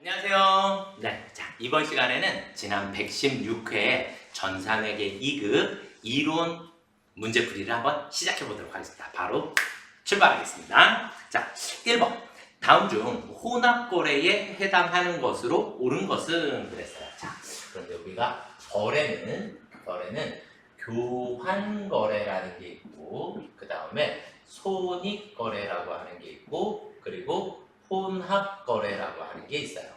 안녕하세요. 네, 자, 이번 시간에는 지난 116회 전산회계 2급 이론 문제풀이를 한번 시작해 보도록 하겠습니다. 바로 출발하겠습니다. 자, 1번. 다음 중 혼합거래에 해당하는 것으로 옳은 것은 그랬어요. 자, 그런데 우리가 거래는 교환거래라는 게 있고, 그 다음에 손익거래라고 하는 게 있고, 그리고 혼합거래라고 하는 게 있어요.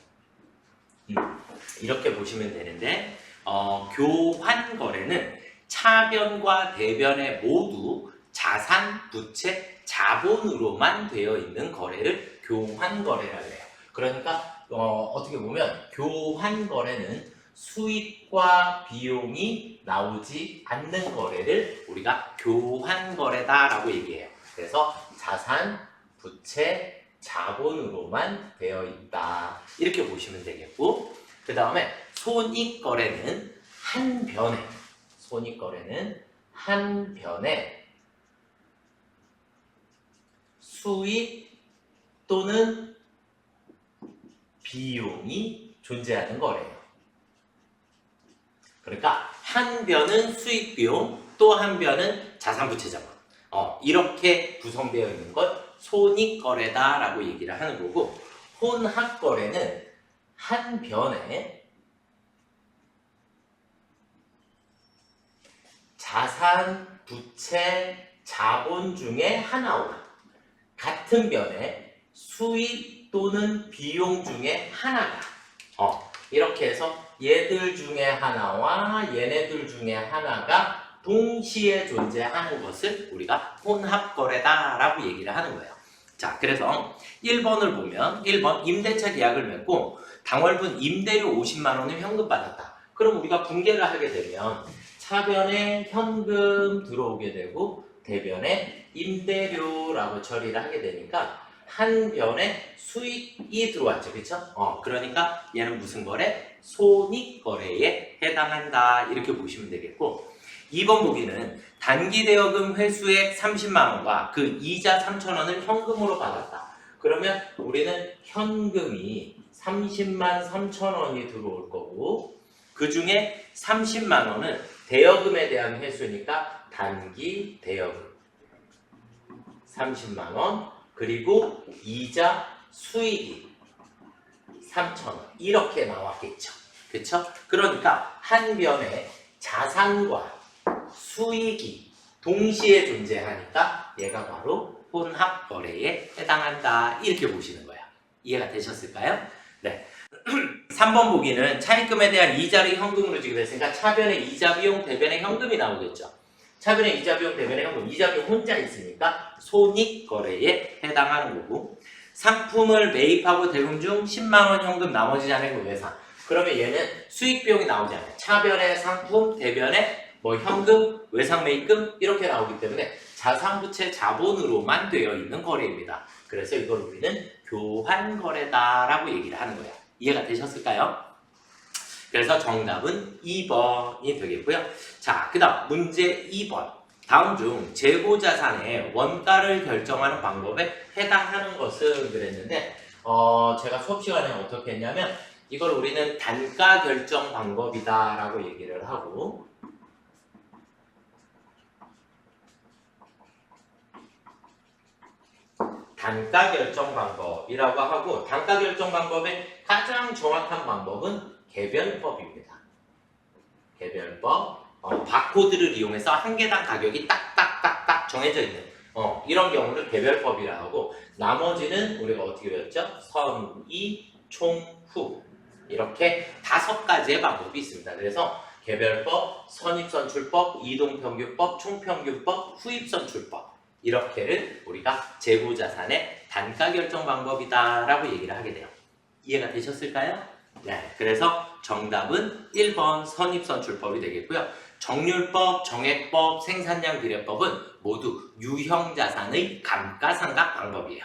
이렇게 보시면 되는데 교환거래는 차변과 대변에 모두 자산, 부채, 자본으로만 되어 있는 거래를 교환거래라고 해요. 그러니까 어떻게 보면 교환거래는 수익과 비용이 나오지 않는 거래를 우리가 교환거래다라고 얘기해요. 그래서 자산, 부채, 자본으로만 되어 있다. 이렇게 보시면 되겠고, 그 다음에 손익거래는 한 변에 수익 또는 비용이 존재하는 거래예요. 그러니까 한 변은 수익 비용, 또 한 변은 자산 부채 자본. 이렇게 구성되어 있는 것 손익거래다라고 얘기를 하는 거고, 혼합거래는 한 변에 자산, 부채, 자본 중에 하나와 같은 변에 수익 또는 비용 중에 하나가 이렇게 해서 얘들 중에 하나와 얘네들 중에 하나가 동시에 존재하는 것을 우리가 혼합거래다라고 얘기를 하는 거예요. 자, 그래서 1번을 보면 1번 임대차 계약을 맺고 당월분 임대료 50만 원을 현금 받았다. 그럼 우리가 분개를 하게 되면 차변에 현금 들어오게 되고 대변에 임대료라고 처리를 하게 되니까 한 변에 수익이 들어왔죠. 그렇죠? 그러니까 얘는 무슨 거래? 손익거래에 해당한다. 이렇게 보시면 되겠고, 2번 보기는 단기 대여금 회수액 30만 원과 그 이자 3천 원을 현금으로 받았다. 그러면 우리는 현금이 30만 3천 원이 들어올 거고, 그 중에 30만 원은 대여금에 대한 회수니까 단기 대여금 30만 원, 그리고 이자 수익이 3천 원 이렇게 나왔겠죠. 그렇죠? 그러니까 한 변에 자산과 수익이 동시에 존재하니까 얘가 바로 혼합거래에 해당한다. 이렇게 보시는 거예요. 이해가 되셨을까요? 네. 3번 보기는 차입금에 대한 이자를 현금으로 지급했으니까 차변에 이자 비용, 대변에 현금이 나오겠죠. 차변에 이자 비용, 대변에 현금, 이자 비용 혼자 있으니까 손익거래에 해당하는 거고, 상품을 매입하고 대금 중 10만 원 현금 나머지 잔액은 외상. 그러면 얘는 수익 비용이 나오지 않아요. 차변에 상품, 대변에 현금, 외상 매입금 이렇게 나오기 때문에 자산, 부채, 자본으로만 되어 있는 거래입니다. 그래서 이걸 우리는 교환거래다라고 얘기를 하는 거예요. 이해가 되셨을까요? 그래서 정답은 2번이 되겠고요. 자, 그 다음 문제 2번. 다음 중 재고자산의 원가를 결정하는 방법에 해당하는 것은 그랬는데, 제가 수업 시간에 어떻게 했냐면 이걸 우리는 단가 결정 방법이다라고 얘기를 하고, 단가 결정 방법이라고 하고, 단가 결정 방법의 가장 정확한 방법은 개별법입니다. 개별법. 바코드를 이용해서 한 개당 가격이 딱딱딱딱 정해져 있는 이런 경우를 개별법이라고 하고, 나머지는 우리가 어떻게 배웠죠? 선, 이, 총, 후 이렇게 5가지의 방법이 있습니다. 그래서 개별법, 선입선출법, 이동평균법, 총평균법, 후입선출법 이렇게를 우리가 재고자산의 단가 결정 방법이다라고 얘기를 하게 돼요. 이해가 되셨을까요? 네, 그래서 정답은 1번 선입선출법이 되겠고요. 정률법, 정액법, 생산량 비례법은 모두 유형자산의 감가상각 방법이에요.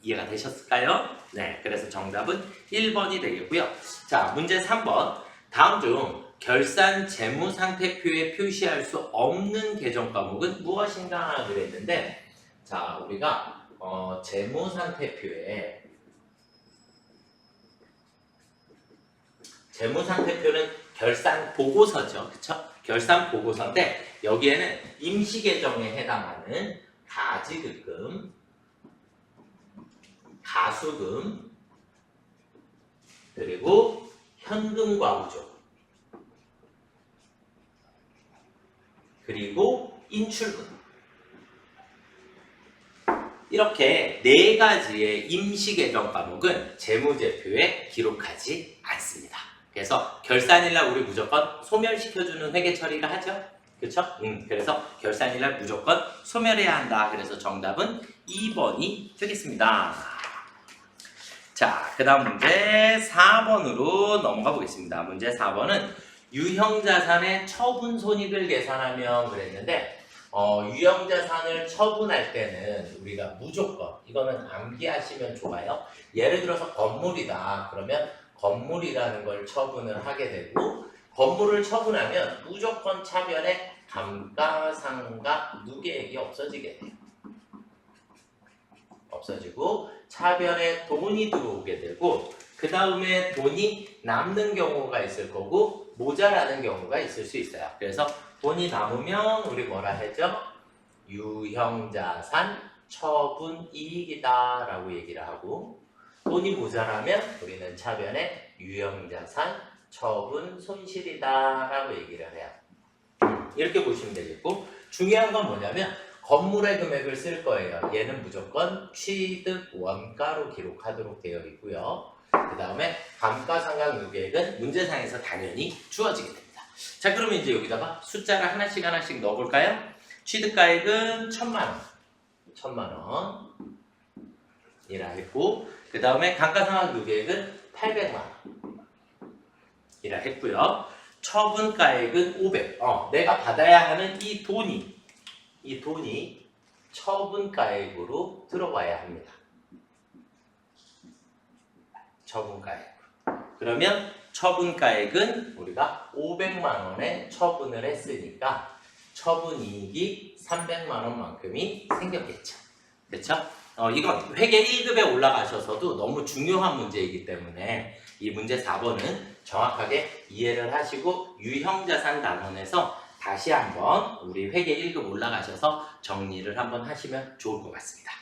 이해가 되셨을까요? 네, 그래서 정답은 1번이 되겠고요. 자, 문제 3번. 다음 중 결산 재무상태표에 표시할 수 없는 계정 과목은 무엇인가 그랬는데, 자, 우리가 재무상태표에 재무상태표는 결산 보고서죠. 그쵸? 결산 보고서인데 여기에는 임시계정에 해당하는 가지급금, 가수금, 그리고 현금과우조, 그리고 인출금, 이렇게 네 가지의 임시계정 과목은 재무제표에 기록하지 않습니다. 그래서 결산일날 우리 무조건 소멸시켜주는 회계 처리를 하죠. 그렇죠? 그래서 결산일날 무조건 소멸해야 한다. 그래서 정답은 2번이 되겠습니다. 자, 그 다음 문제 4번으로 넘어가 보겠습니다. 문제 4번은 유형자산의 처분손익을 계산하면 그랬는데 유형자산을 처분할 때는 우리가 무조건, 이거는 암기하시면 좋아요. 예를 들어서 건물이다. 그러면 건물이라는 걸 처분을 하게 되고, 건물을 처분하면 무조건 차변에 감가상각 누계액이 없어지게 돼요. 없어지고 차변에 돈이 들어오게 되고, 그 다음에 돈이 남는 경우가 있을 거고 모자라는 경우가 있을 수 있어요. 그래서 돈이 남으면 우리 뭐라 하죠? 유형자산 처분이익이다 라고 얘기를 하고, 돈이 모자라면 우리는 차변에 유형자산 처분 손실이다 라고 얘기를 해요. 이렇게 보시면 되겠고, 중요한 건 뭐냐면 건물의 금액을 쓸 거예요. 얘는 무조건 취득 원가로 기록하도록 되어 있고요. 그 다음에 감가상각 누계액은 문제상에서 당연히 주어지게 됩니다. 자, 그러면 이제 여기다가 숫자를 하나씩 넣어볼까요? 취득가액은 1000만원, 1000만원 이라 했고, 그 다음에 감가상각 누계액은 800만원 이라 했고요. 처분가액은 500. 내가 받아야 하는 이 돈이 처분가액으로 들어와야 합니다. 처분가액. 그러면 처분가액은 우리가 500만원에 처분을 했으니까 처분이익이 300만원만큼이 생겼겠죠. 그렇죠? 이건 회계 1급에 올라가셔서도 너무 중요한 문제이기 때문에 이 문제 4번은 정확하게 이해를 하시고 유형자산 단원에서 다시 한번 우리 회계 1급 올라가셔서 정리를 한번 하시면 좋을 것 같습니다.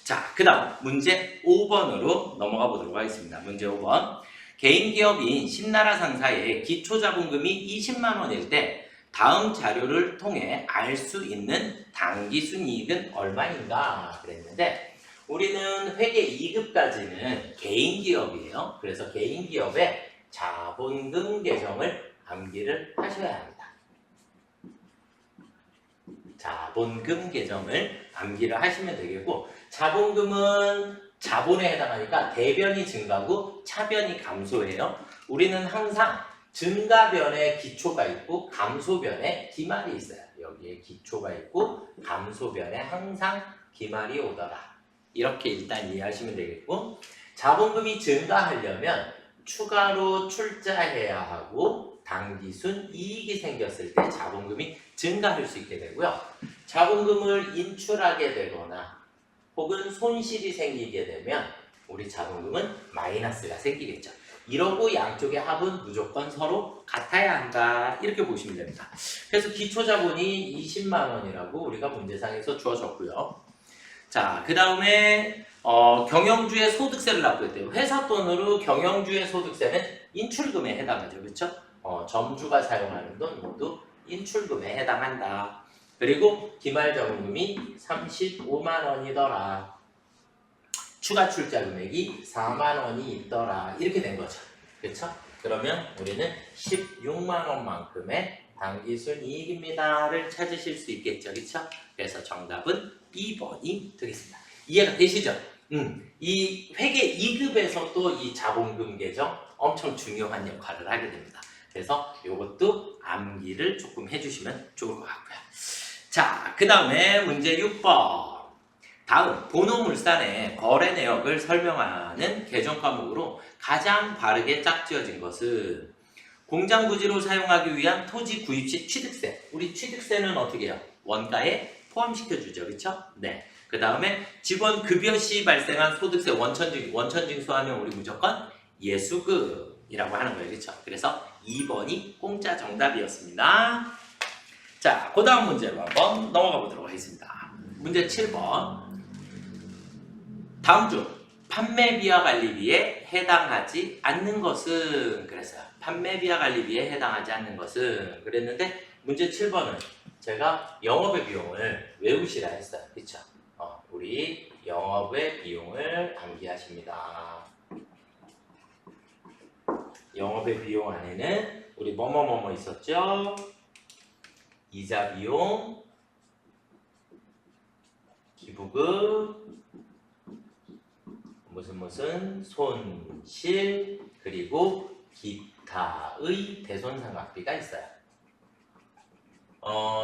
자, 그 다음 문제 5번으로 넘어가 보도록 하겠습니다. 문제 5번. 개인기업인 신나라 상사의 기초자본금이 20만원일 때 다음 자료를 통해 알 수 있는 당기순이익은 얼마인가 그랬는데, 우리는 회계 2급까지는 개인기업이에요. 그래서 개인기업의 자본금 계정을 암기를 하셔야 합니다. 자본금 계정을 암기를 하시면 되겠고, 자본금은 자본에 해당하니까 대변이 증가고 차변이 감소해요. 우리는 항상 증가변에 기초가 있고 감소변에 기말이 있어요. 여기에 기초가 있고 감소변에 항상 기말이 오더라. 이렇게 일단 이해하시면 되겠고, 자본금이 증가하려면 추가로 출자해야 하고 당기순 이익이 생겼을 때 자본금이 증가할 수 있게 되고요. 자본금을 인출하게 되거나 혹은 손실이 생기게 되면 우리 자본금은 마이너스가 생기겠죠. 이러고 양쪽의 합은 무조건 서로 같아야 한다. 이렇게 보시면 됩니다. 그래서 기초자본이 20만원이라고 우리가 문제상에서 주어졌고요. 자, 그 다음에 경영주의 소득세를 납부했대요. 회사 돈으로 경영주의 소득세는 인출금에 해당하죠. 그렇죠? 점주가 사용하는 돈 모두 인출금에 해당한다. 그리고 기말자본금이 35만원이더라. 추가 출자 금액이 4만원이 있더라. 이렇게 된 거죠. 그렇죠? 그러면 우리는 16만원만큼의 당기순이익입니다를 찾으실 수 있겠죠. 그렇죠? 그래서 정답은 2번이 되겠습니다. 이해가 되시죠? 이 회계 2급에서 또 이 자본금 계정 엄청 중요한 역할을 하게 됩니다. 그래서 이것도 암기를 조금 해주시면 좋을 것 같고요. 자, 그 다음에 문제 6번. 다음 본호물산의 거래 내역을 설명하는 계정 과목으로 가장 바르게 짝지어진 것은 공장 부지로 사용하기 위한 토지 구입 시 취득세. 우리 취득세는 어떻게 해요? 원가에 포함시켜주죠. 그렇죠? 네. 그 다음에 직원 급여 시 발생한 소득세 원천징수하면 우리 무조건 예수급 이라고 하는 거예요. 그렇죠? 그래서 2번이 공짜 정답이었습니다. 자, 그 다음 문제로 한번 넘어가 보도록 하겠습니다. 문제 7번. 다음 중 판매비와 관리비에 해당하지 않는 것은? 그랬어요. 판매비와 관리비에 해당하지 않는 것은? 그랬는데 문제 7번은 제가 영업의 비용을 외우시라 했어요. 그쵸? 우리 영업의 비용을 암기하십니다. 영업의 비용 안에는 우리 뭐뭐뭐뭐 있었죠? 이자 비용, 기부금, 무슨 손실, 그리고 기타의 대손상각비가 있어요.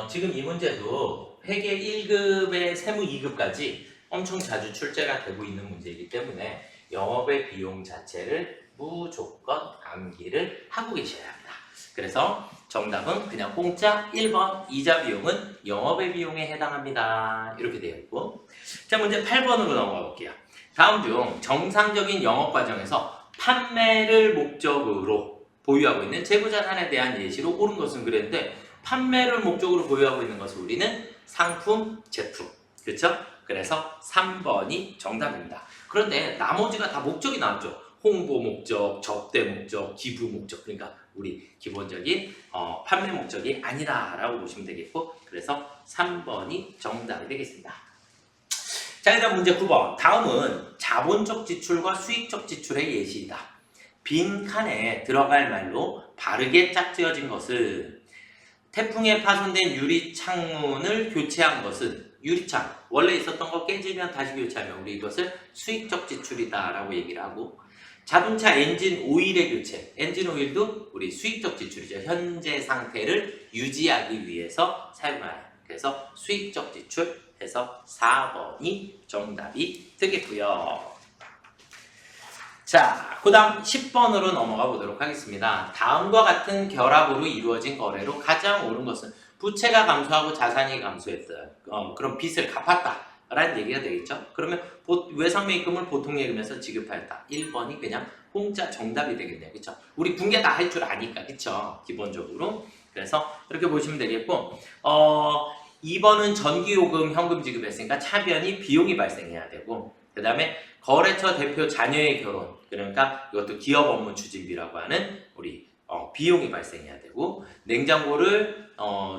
지금 이 문제도 회계 1급에 세무 2급까지 엄청 자주 출제가 되고 있는 문제이기 때문에 영업의 비용 자체를 무조건 암기를 하고 계셔야 합니다. 그래서 정답은 그냥 공짜 1번 이자 비용은 영업의 비용에 해당합니다. 이렇게 되어 있고, 자, 문제 8번으로 넘어가 볼게요. 다음 중 정상적인 영업 과정에서 판매를 목적으로 보유하고 있는 재고자산에 대한 예시로 옳은 것은? 그랬는데 판매를 목적으로 보유하고 있는 것을 우리는 상품, 제품, 그렇죠? 그래서 3번이 정답입니다. 그런데 나머지가 다 목적이 나왔죠. 홍보 목적, 접대 목적, 기부 목적. 그러니까 우리 기본적인 판매 목적이 아니다라고 보시면 되겠고, 그래서 3번이 정답이 되겠습니다. 자, 그다음 문제 9번. 다음은 자본적 지출과 수익적 지출의 예시이다. 빈 칸에 들어갈 말로 바르게 짝지어진 것은? 태풍에 파손된 유리 창문을 교체한 것은? 유리창 원래 있었던 거 깨지면 다시 교체하면 우리 이것을 수익적 지출이다 라고 얘기를 하고, 자동차 엔진 오일의 교체, 엔진 오일도 우리 수익적 지출이죠. 현재 상태를 유지하기 위해서 사용하는, 그래서 수익적 지출 해서 4번이 정답이 되겠고요. 자, 그 다음 10번으로 넘어가 보도록 하겠습니다. 다음과 같은 결합으로 이루어진 거래로 가장 옳은 것은? 부채가 감소하고 자산이 감소했다. 그럼 빚을 갚았다 라는 얘기가 되겠죠. 그러면 외상매입금을 보통 예금에서 지급하였다. 1번이 그냥 공짜 정답이 되겠네요. 그쵸? 우리 분계 다 할 줄 아니까, 그쵸? 기본적으로. 그래서 이렇게 보시면 되겠고, 2번은 전기요금 현금 지급했으니까 차변이 비용이 발생해야 되고, 그 다음에 거래처 대표 자녀의 결혼, 그러니까 이것도 기업 업무 추진비라고 하는 우리 비용이 발생해야 되고, 냉장고를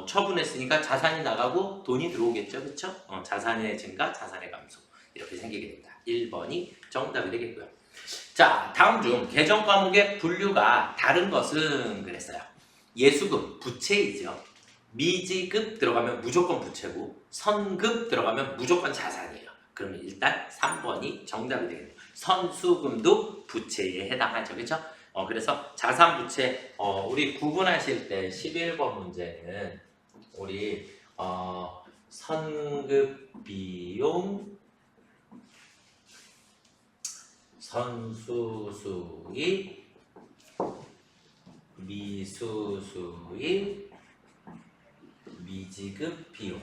처분했으니까 자산이 나가고 돈이 들어오겠죠, 그렇죠? 자산의 증가, 자산의 감소 이렇게 생기게 됩니다. 1번이 정답이 되겠고요. 자, 다음 중 개정 과목의 분류가 다른 것은? 그랬어요. 예수금, 부채이죠. 미지급 들어가면 무조건 부채고, 선급 들어가면 무조건 자산이에요. 그러면 일단 3번이 정답이 되겠네요. 선수금도 부채에 해당하죠. 그렇죠? 그래서 자산 부채, 우리 구분하실 때 11번 문제는 우리 선급 비용, 선수수익, 미수수익, 미지급 비용,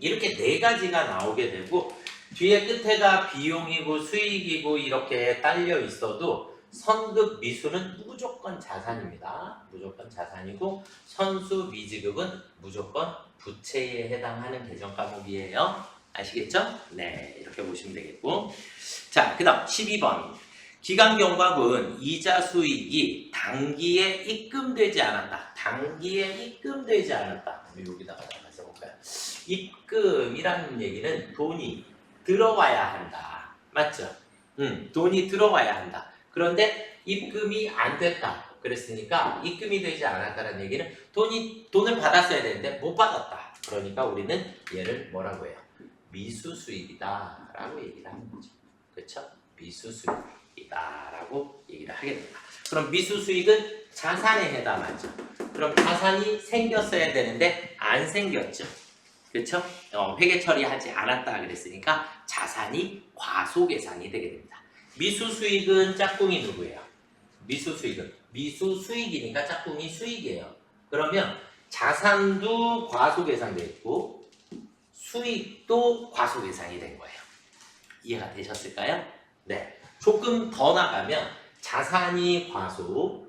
이렇게 네 가지가 나오게 되고, 뒤에 끝에가 비용이고 수익이고 이렇게 딸려 있어도 선급 미수는 무조건 자산입니다. 무조건 자산이고, 선수 미지급은 무조건 부채에 해당하는 개정 과목이에요. 아시겠죠? 네, 이렇게 보시면 되겠고, 자, 그 다음 12번. 기간경과금 이자 수익이 단기에 입금되지 않았다. 단기에 입금되지 않았다. 여기다가 써볼까요? 입금이라는 얘기는 돈이 들어와야 한다. 맞죠? 돈이 들어와야 한다. 그런데 입금이 안 됐다. 그랬으니까 입금이 되지 않았다는 얘기는 돈을 받았어야 되는데 못 받았다. 그러니까 우리는 얘를 뭐라고 해요? 미수수익이다 라고 얘기를 하는 거죠. 그렇죠? 미수수익이다 라고 얘기를 하게 됩니다. 그럼 미수수익은 자산에 해당하죠. 그럼 자산이 생겼어야 되는데 안 생겼죠. 그렇죠? 회계 처리하지 않았다 그랬으니까 자산이 과소계산이 되게 됩니다. 미수수익은 짝꿍이 누구예요? 미수수익은 미수수익이니까 짝꿍이 수익이에요. 그러면 자산도 과소계산돼 있고 수익도 과소계산이 된 거예요. 이해가 되셨을까요? 네. 조금 더 나가면 자산이 과속,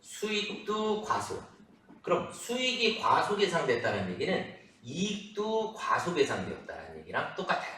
수익도 과속. 그럼 수익이 과속 예상됐다는 얘기는 이익도 과속 예상되었다는 얘기랑 똑같아요.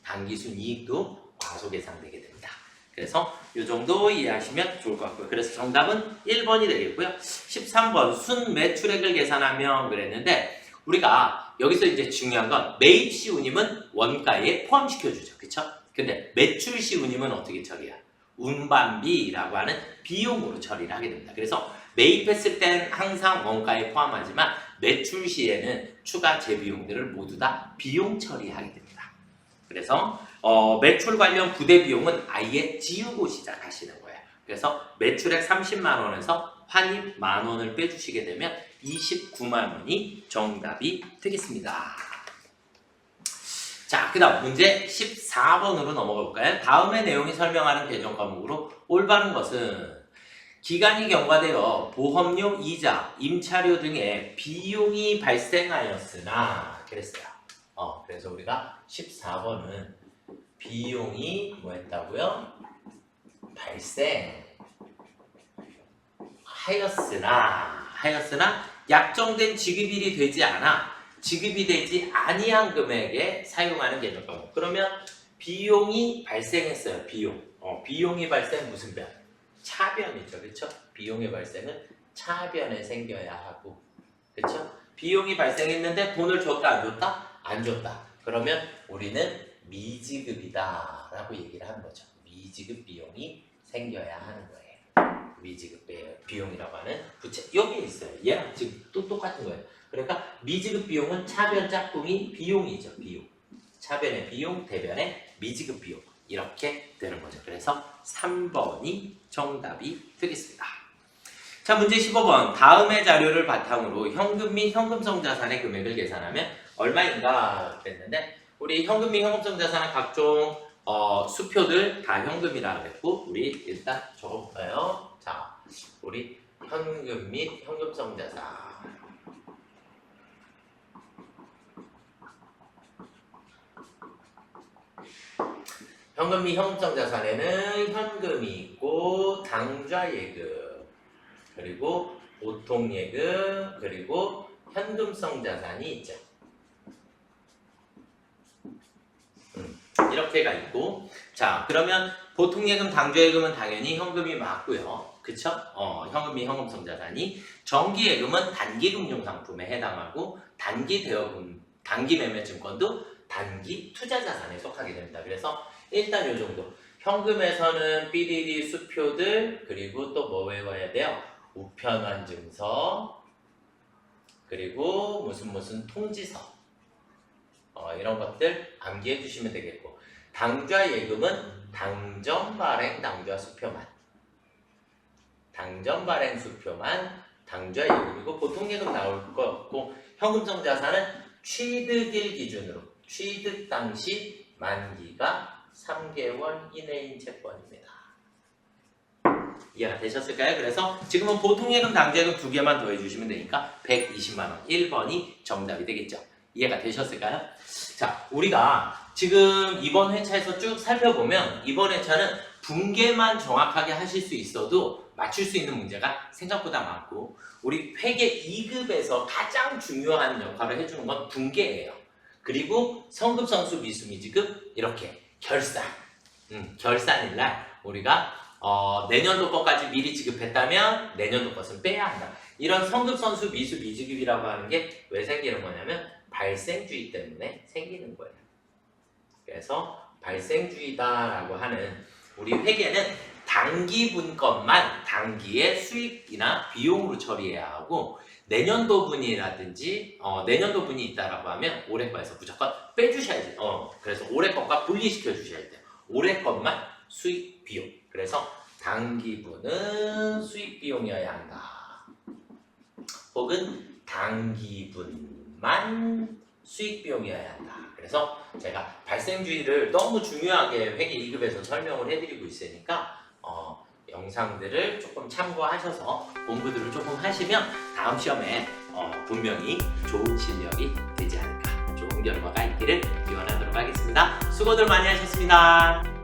당기순이익도 과속 예상되게 됩니다. 그래서 이 정도 이해하시면 좋을 것 같고요. 그래서 정답은 1번이 되겠고요. 13번 순매출액을 계산하면 그랬는데 우리가 여기서 이제 중요한 건 매입 시 운임은 원가에 포함시켜주죠. 그쵸? 근데 매출 시 운임은 어떻게 처리해요? 운반비라고 하는 비용으로 처리를 하게 됩니다. 그래서 매입했을 땐 항상 원가에 포함하지만 매출 시에는 추가 재비용들을 모두 다 비용 처리하게 됩니다. 그래서 매출 관련 부대 비용은 아예 지우고 시작하시는 거예요. 그래서 매출액 30만 원에서 환입 만 원을 빼주시게 되면 29만 원이 정답이 되겠습니다. 자, 그 다음 문제 14번으로 넘어가 볼까요? 다음의 내용이 설명하는 개정 과목으로 올바른 것은 기간이 경과되어 보험료, 이자, 임차료 등의 비용이 발생하였으나 그랬어요. 그래서 우리가 14번은 비용이 뭐 했다고요? 발생하였으나 약정된 지급일이 되지 않아 지급이 되지 아니한 금액에 사용하는 개정 과목. 그러면 비용이 발생했어요. 비용이 발생 무슨 변? 차변이죠. 그렇죠? 비용의 발생은 차변에 생겨야 하고. 그렇죠? 비용이 발생했는데 돈을 줬다 안 줬다? 안 줬다. 그러면 우리는 미지급이다 라고 얘기를 하는 거죠. 미지급 비용이 생겨야 하는 거예요. 미지급 비용이라고 하는 부채 여기에 있어요. 얘랑 지금 또 똑같은 거예요. 그러니까 미지급 비용은 차변 짝꿍이 비용이죠. 비용. 차변의 비용, 대변의 미지급 비용. 이렇게 되는 거죠. 그래서 3번이 정답이 되겠습니다. 자, 문제 15번. 다음의 자료를 바탕으로 현금 및 현금성 자산의 금액을 계산하면 얼마인가 그랬는데 우리 현금 및 현금성 자산은 각종 수표들 다 현금이라 그랬고 우리 일단 적어볼까요? 자, 우리 현금 및 현금성 자산. 현금 및 현금성 자산에는 현금이 있고 당좌예금 그리고 보통예금 그리고 현금성 자산이 있죠. 이렇게가 있고 자 그러면 보통예금 당좌예금은 당연히 현금이 맞고요. 그쵸? 현금 및 현금성 자산이 정기예금은 단기금융상품에 해당하고 단기대여금, 단기매매증권도 단기 투자자산에 속하게 됩니다. 그래서 일단 이 정도. 현금에서는 삐리리 수표들 그리고 또 뭐 외워야 돼요? 우편환증서 그리고 무슨 통지서 이런 것들 암기해 주시면 되겠고 당좌예금은 당전발행 당좌수표만 당전발행 수표만 당좌예금이고 보통예금 나올 거 없고 현금성 자산은 취득일 기준으로 취득 당시 만기가 3개월 이내인 채권입니다. 이해가 되셨을까요? 그래서 지금은 보통예금, 당좌예금 두 개만 더해주시면 되니까 120만 원 1번이 정답이 되겠죠. 이해가 되셨을까요? 자, 우리가 지금 이번 회차에서 쭉 살펴보면 이번 회차는 분계만 정확하게 하실 수 있어도 맞출 수 있는 문제가 생각보다 많고 우리 회계 2급에서 가장 중요한 역할을 해주는 건 분계예요. 그리고 성급성수 미수미지급 이렇게 결산일날 우리가 내년도 것까지 미리 지급했다면 내년도 것은 빼야 한다. 이런 성급선수 미수미지급이라고 하는 게 왜 생기는 거냐면 발생주의 때문에 생기는 거예요. 그래서 발생주의다라고 하는 우리 회계는 단기분 것만 단기의 수익이나 비용으로 처리해야 하고 내년도분이라든지 내년도분이 있다라고 하면 올해 거에서 무조건 빼주셔야 돼요. 그래서 올해 것과 분리시켜 주셔야 돼요. 올해 것만 수익 비용. 그래서 단기분은 수익 비용이어야 한다. 혹은 단기분만 수익 비용이어야 한다. 그래서 제가 발생주의를 너무 중요하게 회계 2급에서 설명을 해드리고 있으니까 영상들을 조금 참고하셔서 공부들을 조금 하시면 다음 시험에 분명히 좋은 실력이 되지 않을까, 좋은 결과가 있기를 기원하도록 하겠습니다. 수고들 많이 하셨습니다.